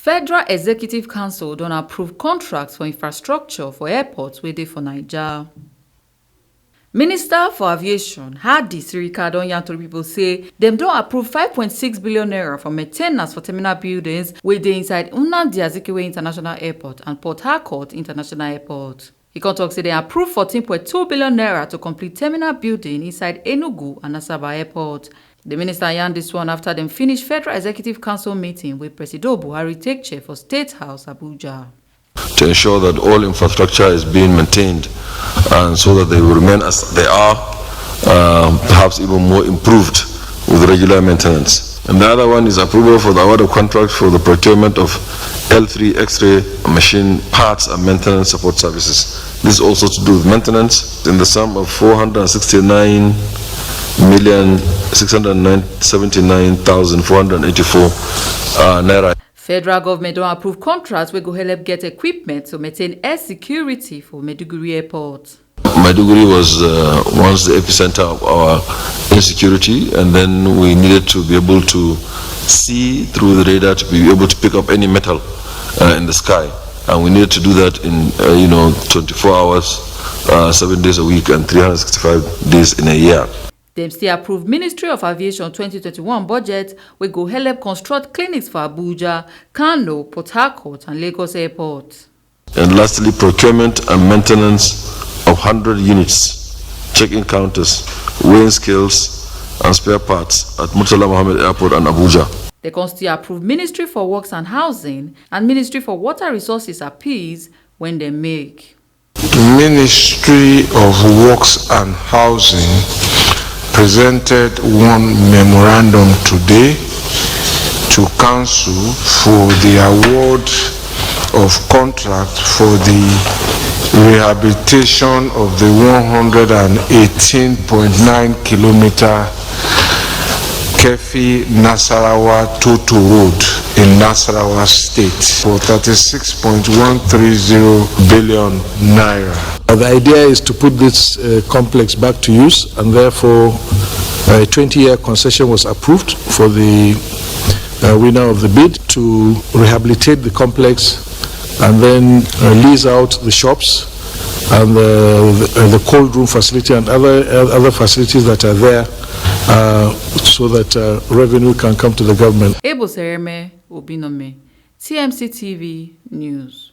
Federal Executive Council don approve contracts for infrastructure for airports wey dey for Naija. Minister for Aviation Hadi Sirika don yarn tori pipo say dem don approve 5.6 billion naira for main ten ance for terminal buildings wey dey inside Nnamdi Azikiwe International Airport and Port Harcourt International Airport. He come tok say dem approve 14.2 billion naira to complete terminal building inside Enugu and Asaba Airport. The minister yarned this one after them finished Federal Executive Council meeting with President Buhari take chair for State House, Abuja. To ensure that all infrastructure is being maintained and so that they will remain as they are, perhaps even more improved with regular maintenance. And the other one is approval for the award of contract for the procurement of L3 X-ray machine parts and maintenance support services. This is also to do with maintenance in the sum of 469,679,484 naira. Federal government don approve contracts wey go help get equipment to maintain air security for Maiduguri Airport. Maiduguri was once the epicenter of our insecurity, and then we needed to be able to see through the radar to be able to pick up any metal in the sky, and we needed to do that in 24 hours, 7 days a week, and 365 days in a year. Dem still approve Ministry of Aviation 2021 budget wey go help construct clinics for Abuja, Kano, Port Harcourt and Lagos Airport. And lastly, procurement and maintenance of 100 units, check-in counters, weighing scales and spare parts at Murtala Mohammed Airport and Abuja. They can still approve Ministry for Works and Housing and Ministry for Water Resources appeals when they make. The Ministry of Works and Housing presented one memorandum today to Council for the award of contract for the rehabilitation of the 118.9 kilometer Kefi Nasarawa Toto Road in Nasarawa State for 36.130 billion naira. The idea is to put this complex back to use, and therefore a 20-year concession was approved for the winner of the bid to rehabilitate the complex and then lease out the shops and the cold room facility and other facilities that are there so that revenue can come to the government. Ebo Sereme Obinome, TMC TV News.